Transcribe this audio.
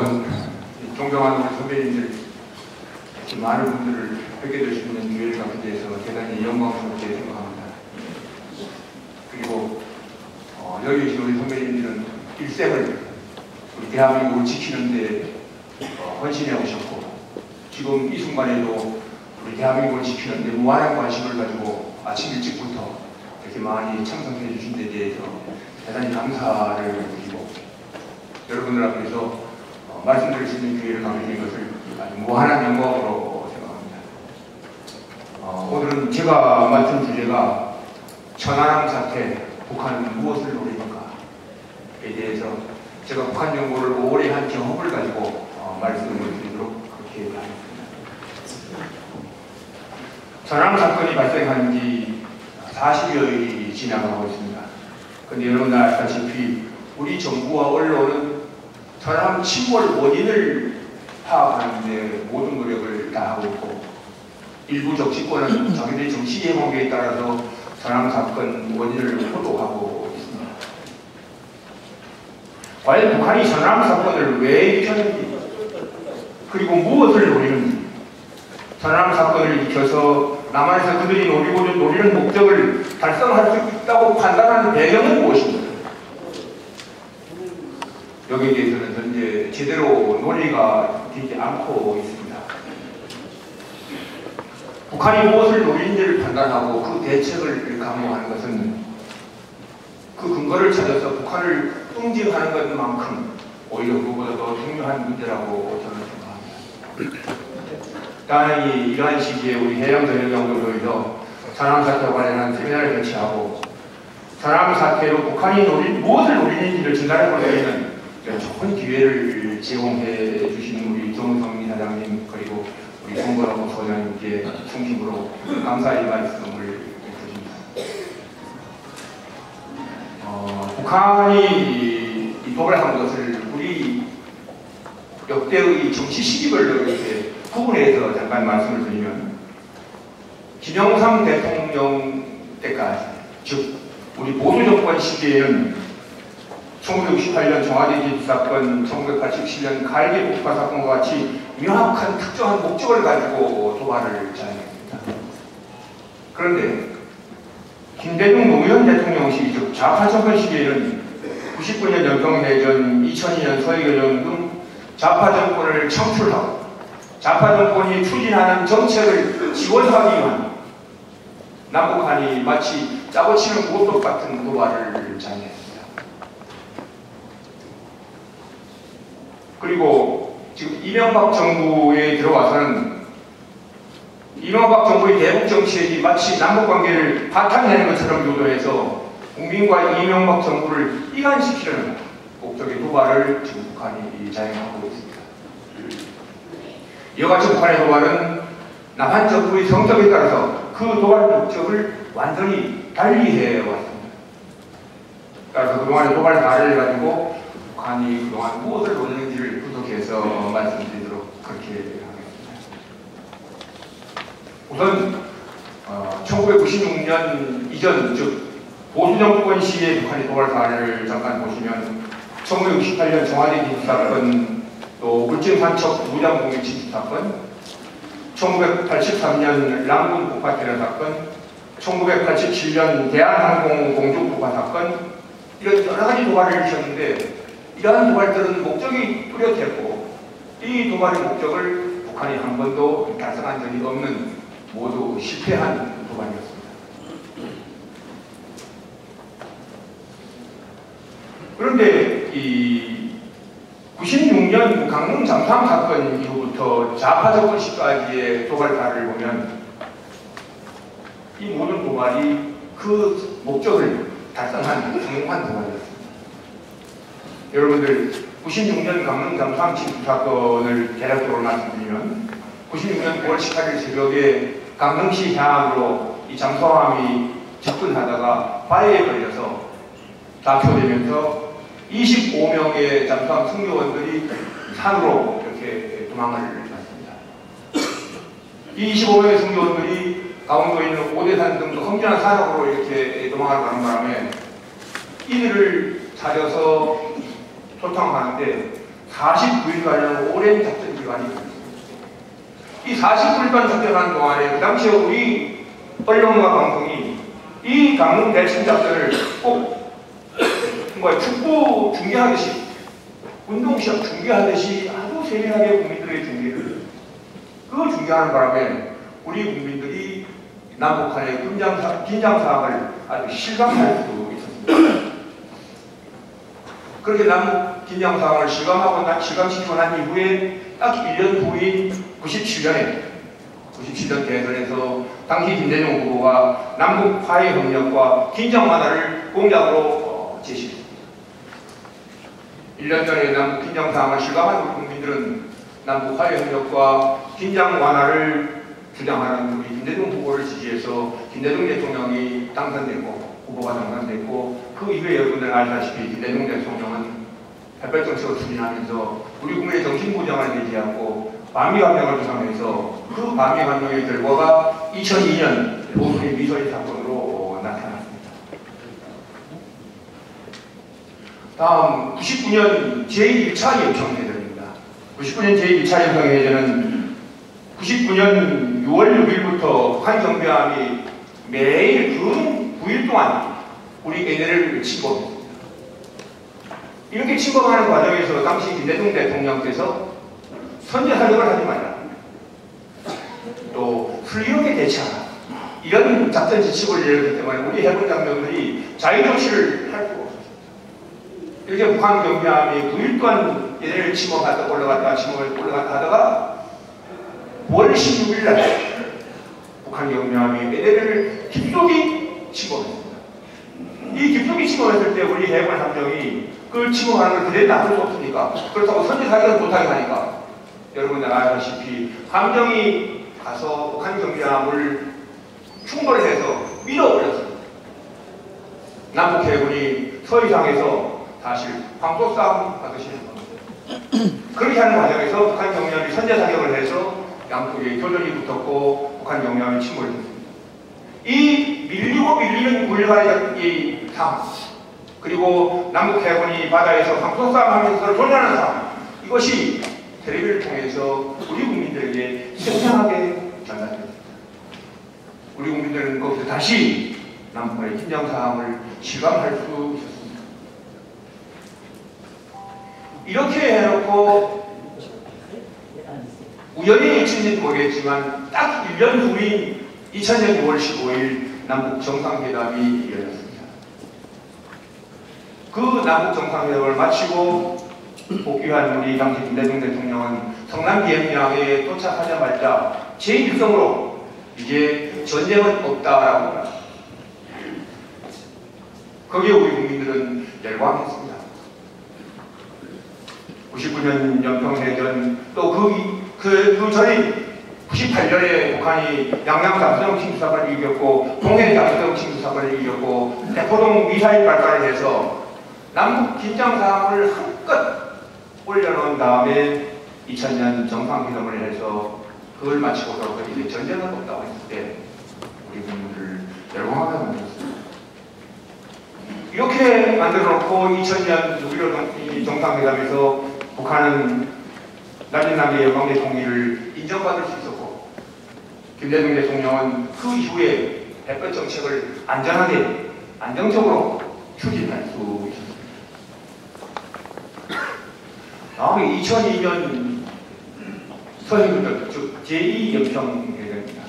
우선 존경하는 우리 선배님들, 많은 분들을 뵙게 될 수 있는 기회를 갖게 돼서 대단히 영광스럽게 생각합니다. 그리고 여기 계신 우리 선배님들은 일생을 우리 대한민국을 지키는 데 헌신해 오셨고, 지금 이 순간에도 우리 대한민국을 지키는 데 무한한 관심을 가지고 아침 일찍부터 이렇게 많이 참석해 주신 데 대해서 대단히 감사를 드리고, 여러분들 앞에서 말씀드릴 수 있는 기회를 갖게 된 것을 아주 무한한 영광으로 생각합니다. 오늘은 제가 맡은 주제가 천안함 사태, 북한은 무엇을 노리는가에 대해서 제가 북한 정보를 오래 한 경험을 가지고 말씀을 드리도록 그렇게 하겠습니다. 천안함 사건이 발생한 지 40여일이 지나가고 있습니다. 그런데 여러분 아시다시피 우리 정부와 언론은 천안함 침몰 원인을 파악하는 데 모든 노력을 다하고 있고, 일부 정치권은 자기들의 정치 예몽에 따라서 천안함 사건 원인을 호도하고 있습니다. 과연 북한이 천안함 사건을 왜 일으켰는지, 그리고 무엇을 노리는지, 천안함 사건을 일으켜서 남한에서 그들이 노리는 목적을 달성할 수 있다고 판단하는 배경은 무엇인가? 여기에 대해서는 현재 제대로 논의가 되지 않고 있습니다. 북한이 무엇을 노리는지를 판단하고 그 대책을 강구하는 것은 그 근거를 찾아서 북한을 응징하는 것만큼 오히려 그보다 더 중요한 문제라고 저는 생각합니다. 당연히 이러한 시기에 우리 해양전략연구소에서 천안함 사태와 관련한 세미나를 개최하고, 천안함 사태로 북한이 무엇을 노리는지를 진단해 볼 수 있는 좋은 기회를 제공해 주신 우리 정성민 사장님, 그리고 우리 송건호 소장님께 중심으로 감사의 말씀을 드립니다. 북한이 도발한 것을 우리 역대의 정치 시기별로 이렇게 구분해서 잠깐 말씀을 드리면, 김영삼 대통령 때까지, 즉 우리 보수 정권 시기에는 1968년 청와대 개입 사건, 1987년 가일계 폭파 사건과 같이 명확한 특정한 목적을 가지고 도발을 자행했습니다. 그런데 김대중 노무현 대통령 시기, 즉 좌파 정권 시기에는 99년 연평해전, 2002년 서해교전 등 좌파 정권을 창출하고 좌파 정권이 추진하는 정책을 지원하기 위한 남북한이 마치 짜고 치는 고속 같은 도발을 자행했습니다. 그리고 지금 이명박 정부에 들어와서는 이명박 정부의 대북 정책이 마치 남북관계를 바탕내는 것처럼 유도해서 국민과 이명박 정부를 이간시키려는 목적의 도발을 지금 북한이 자행하고 있습니다. 이와 같이 북한의 도발은 남한 정부의 성격에 따라서 그 도발 목적을 완전히 달리해 왔습니다. 따라서 그동안의 도발 사례를 가지고 북한이 그동안 무엇을 노리는지를 분석해서 말씀드리도록 그렇게 하겠습니다. 우선 1996년 이전, 즉 보수정권 시기의 북한의 도발 사례를 잠깐 보시면 1968년 청와대 기습 사건, 또 울진 산척 무장공개 침입 사건, 1983년 랑군 폭파 테러 사건, 1987년 대한항공 공중 폭파 사건, 이런 여러 가지 도발을 일으켰는데, 이러한 도발들은 목적이 뚜렷했고, 이 도발의 목적을 북한이 한 번도 달성한 적이 없는 모두 실패한 도발이었습니다. 그런데 이 96년 강릉 잠수함 사건 이후부터 좌파 정권 시까지의 도발 사례를 보면 이 모든 도발이 그 목적을 달성한 성공한 도발이었습니다. 여러분들 96년 강릉 잠수함 침수 사건을 대략적으로 말씀드리면, 96년 9월 18일 새벽에 강릉시 해안으로 이 잠수함이 접근하다가 바위에 걸려서 낙표되면서 25명의 잠수함 승무원들이 산으로 이렇게 도망을 갔습니다. 이 25명의 승무원들이 강원도에 있는 오대산 등도 험준한 산으로 이렇게 도망을 가는 바람에 이들을 찾아서 소탕하는데 49일간의 오랜 작전 기간이 있습니다. 이 49일간 작전하는 동안에 그 당시에 우리 언론과 방송이 이 강릉 대침 작전을 꼭 축구 중계하듯이 운동 시합 중계하듯이 아주 세밀하게 국민들의 중계를 중계하는 바람에 우리 국민들이 남북한의 긴장 상황을 아주 실감할 수 있었습니다. 그렇게 남북 긴장 상황을 실감시키고 난 이후에 딱 1년 후인 97년 대선에서 당시 김대중 후보가 남북 화해 협력과 긴장 완화를 공약으로 제시했습니다. 1년 전에 남북 긴장 상황을 실감한 우리 국민들은 남북 화해 협력과 긴장 완화를 주장하는 우리 김대중 후보를 지지해서 김대중 대통령이 당선됐고 후보가 당선됐고 그 이후에 여러분들 아시다시피 김대중 대통령은 햇볕 정책을 추진하면서 우리 국민의 정신부장을 내지하고 반미환명을 구상해서 그 반미환명의 결과가 2002년 모순의 미소인 사건으로 나타났습니다. 다음 99년 제1차 영평회전입니다. 99년 제1차 영평회전은 99년 6월 6일부터 북한 경비함이 매일 근 9일 동안 우리 NLL을 침범했습니다. 이렇게 침범하는 과정에서 당시 김대중 대통령께서 선제 사격을 하지 말라, 또 훌륭하게 대처하라, 이런 작전 지침을 내렸기 때문에 우리 해군 장병들이 자유조치를 할 수가 없었습니다. 이렇게 북한 경비함이 9일 동안 NLL을 침범하다 올라갔다 하다가 9월 16일 날 북한 경비함이 NLL을 깊숙이 침범했습니다. 이 깊숙이 침범했을 때 우리 해군 함정이 그걸 침범하는 걸 그대로 놔둘 수 없으니까, 그렇다고 선제 사격을 못하게 하니까 여러분들 아시다시피 함정이 가서 북한 경비함을 충돌해서 밀어버렸습니다. 남북 해군이 서해상에서 사실 황소 싸움 하듯이 했습니다. 그렇게 하는 과정에서 북한 경비함이 선제 사격을 해서 양쪽에 교전이 붙었고 북한 경비함이 침몰했습니다. 이 밀리고 밀리는 물갈이 상황, 그리고 남북 해군이 바다에서 황소 싸움하면서 조련하는 상황, 이것이 텔레비를 통해서 우리 국민들에게 생생하게 전달됩니다. 우리 국민들은 거기서 다시 남북한의 긴장 상황을 실감할 수 있었습니다. 이렇게 해놓고 우연히 일치인지 모르겠지만 딱 1년 후인 2000년 6월 15일 남북 정상회담이 열렸습니다. 그 남북 정상회담을 마치고 복귀한 우리 당시 김대중 대통령은 성남 비행장에 도착하자마자 제1성으로 이제 전쟁은 없다라고 합니다. 거기에 우리 국민들은 열광했습니다. 99년 연평해전, 또 그 전인 98년에 북한이 양양 잠수정 침수 사건을 이겼고 동해 잠수정 침수 사건을 이겼고 대포동 미사일 발사를 해서 남북 긴장 상황을 한껏 올려놓은 다음에 2000년 정상회담을 해서 그걸 마치고서 이제 전쟁은 없다고 했을 때 우리 국민들을 열광하게 만들었습니다. 이렇게 만들어놓고 2000년 6.15 정상회담에서 북한은 나진남의 영광의 통일을 인정받을 수 있었고 김대중 대통령은 그 이후에 햇볕 정책을 안전하게 안정적으로 추진할 수 있었습니다. 다음에 2002년 서해군전, 즉 제2연평해전입니다.